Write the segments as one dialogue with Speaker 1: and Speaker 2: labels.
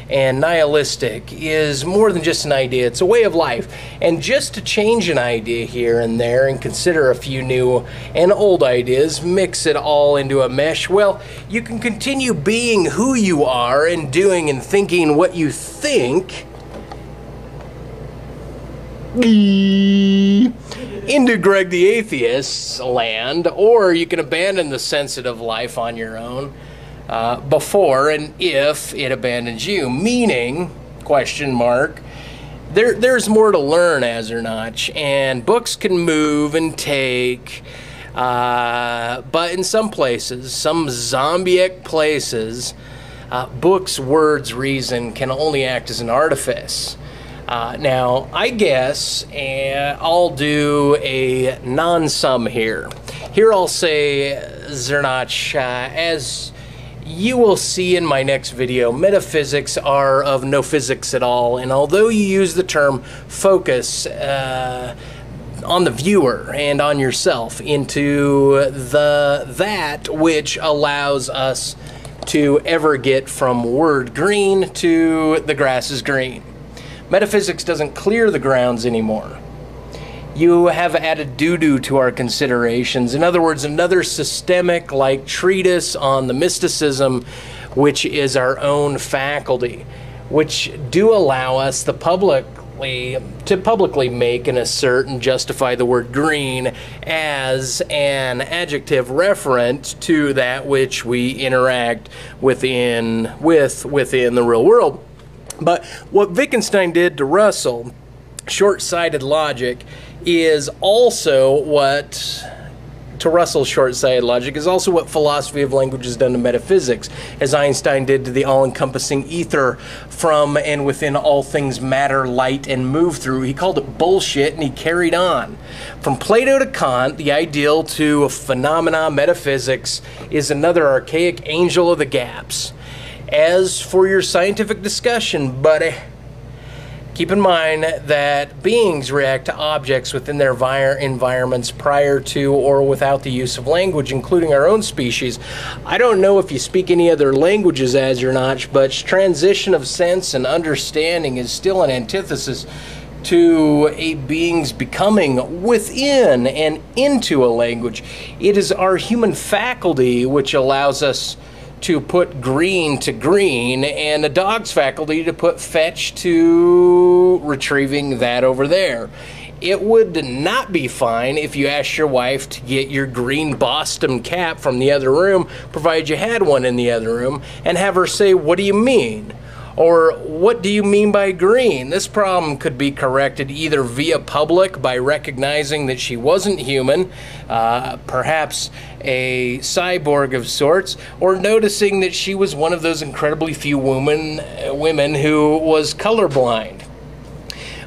Speaker 1: and nihilistic is more than just an idea. It's a way of life. And just to change an idea here and there and consider a few new and old ideas, mix it all into a mesh, well, you can continue being who you are and doing and thinking what you think into Greg the Atheist's land, or you can abandon the sensitive life on your own before and if it abandons you. Meaning, question mark, there's more to learn, Azernach, and books can move and take, but in some places, some zombie-ic places, books, words, reason can only act as an artifice. Now, I guess I'll do a non-sum here. Here I'll say, Zernach, as you will see in my next video, metaphysics are of no physics at all, and although you use the term focus on the viewer and on yourself into that which allows us to ever get from word green to the grass is green. Metaphysics doesn't clear the grounds anymore. You have added doo-doo to our considerations. In other words, another systemic-like treatise on the mysticism, which is our own faculty, which do allow us to publicly make and assert and justify the word green as an adjective referent to that which we interact within the real world. But what Wittgenstein did to Russell, short-sighted logic, is also what, to Russell's short-sighted logic, is also what philosophy of language has done to metaphysics, as Einstein did to the all-encompassing ether from and within all things matter, light, and move through. He called it bullshit, and he carried on. From Plato to Kant, the ideal to phenomena, metaphysics is another archaic angel of the gaps. As for your scientific discussion, buddy, keep in mind that beings react to objects within their environments prior to or without the use of language, including our own species. I don't know if you speak any other languages, Azernach, but transition of sense and understanding is still an antithesis to a being's becoming within and into a language. It is our human faculty which allows us to put green to green, and a dog's faculty to put fetch to retrieving that over there. It would not be fine if you asked your wife to get your green Boston cap from the other room, provided you had one in the other room, and have her say, "What do you mean?" Or, "What do you mean by green?" This problem could be corrected either via public by recognizing that she wasn't human, perhaps a cyborg of sorts, or noticing that she was one of those incredibly few women who was colorblind.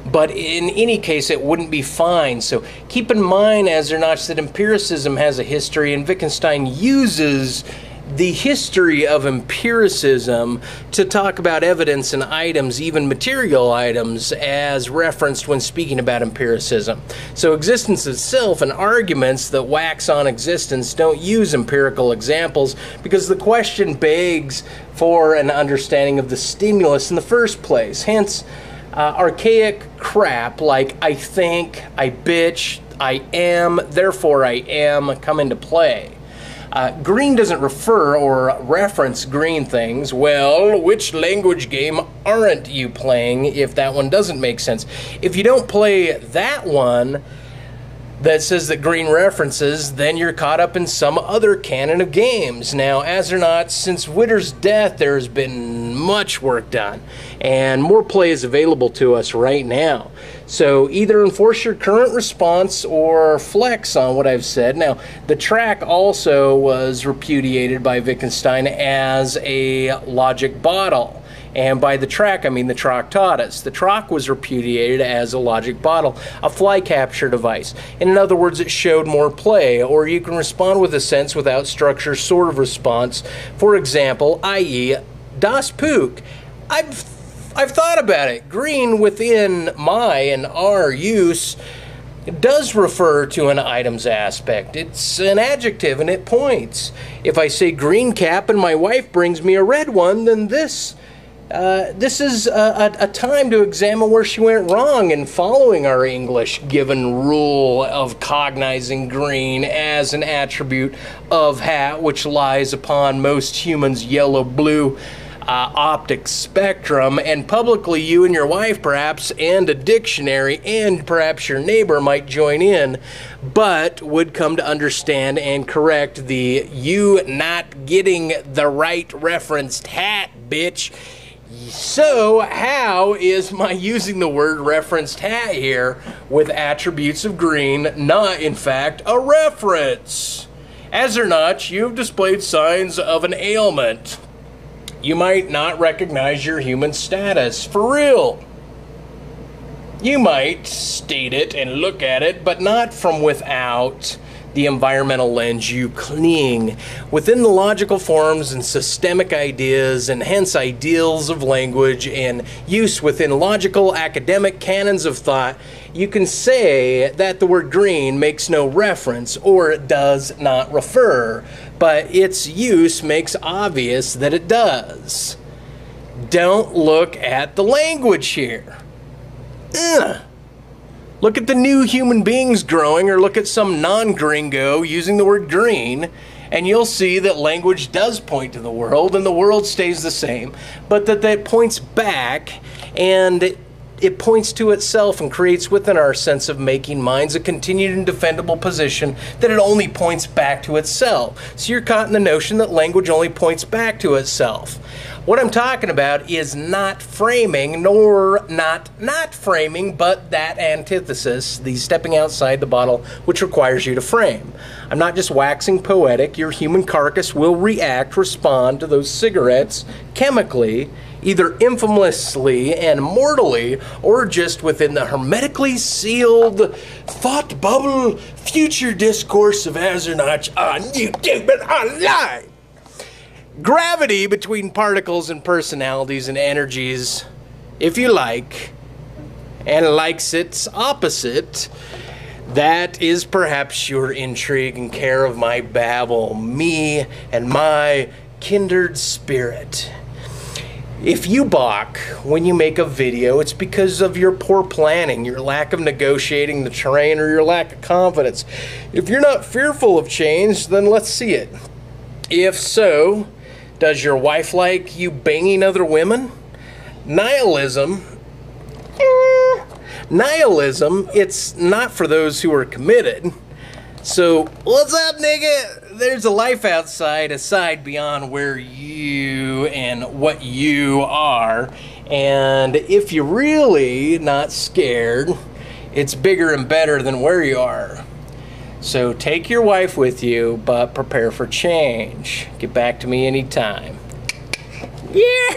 Speaker 1: But in any case, it wouldn't be fine. So keep in mind, Azernach, that empiricism has a history, and Wittgenstein uses the history of empiricism to talk about evidence and items, even material items, as referenced when speaking about empiricism. So existence itself and arguments that wax on existence don't use empirical examples because the question begs for an understanding of the stimulus in the first place. Hence, archaic crap like I think, I bitch, I am, therefore I am come into play. Green doesn't refer or reference green things. Well, which language game aren't you playing if that one doesn't make sense? If you don't play that one that says that green references, then you're caught up in some other canon of games. Now, Azernach, since Witter's death, there's been much work done, and more play is available to us right now. So either enforce your current response or flex on what I've said. Now, the track also was repudiated by Wittgenstein as a logic bottle. And by the track, I mean the Tractatus. The Troc was repudiated as a logic bottle, a fly capture device. In other words, it showed more play, or you can respond with a sense without structure sort of response. For example, i.e., Das Puk. I've thought about it. Green within my and our use does refer to an item's aspect. It's an adjective and it points. If I say green cap and my wife brings me a red one, then this This is a time to examine where she went wrong in following our English given rule of cognizing green as an attribute of hat, which lies upon most humans' yellow-blue optic spectrum, and publicly you and your wife perhaps, and a dictionary, and perhaps your neighbor might join in, but would come to understand and correct the you not getting the right referenced hat, bitch. So how is my using the word referenced hat here with attributes of green not in fact a reference? As or not, you've displayed signs of an ailment. You might not recognize your human status, for real. You might state it and look at it, but not from without the environmental lens you cling. Within the logical forms and systemic ideas, and hence ideals of language and use within logical academic canons of thought, you can say that the word green makes no reference or does not refer, but its use makes obvious that it does. Don't look at the language here. Ugh. Look at the new human beings growing, or look at some non-gringo using the word green, and you'll see that language does point to the world, and the world stays the same, but that points back, and it points to itself and creates within our sense of making minds a continued and defendable position that it only points back to itself. So you're caught in the notion that language only points back to itself. What I'm talking about is not framing, nor not framing, but that antithesis, the stepping outside the bottle, which requires you to frame. I'm not just waxing poetic. Your human carcass will respond to those cigarettes chemically, either infamously and mortally, or just within the hermetically sealed thought bubble future discourse of Azernach on YouTube and online. Gravity between particles and personalities and energies, if you like, and likes its opposite, that is perhaps your intrigue and care of my babble, me and my kindred spirit. If you balk when you make a video, it's because of your poor planning, your lack of negotiating the terrain, or your lack of confidence. If you're not fearful of change, then let's see it. If so, does your wife like you banging other women? Nihilism, it's not for those who are committed. So, what's up, nigga? There's a life outside, aside beyond where you and what you are. And if you're really not scared, it's bigger and better than where you are. So take your wife with you, but prepare for change. Get back to me anytime. Yeah!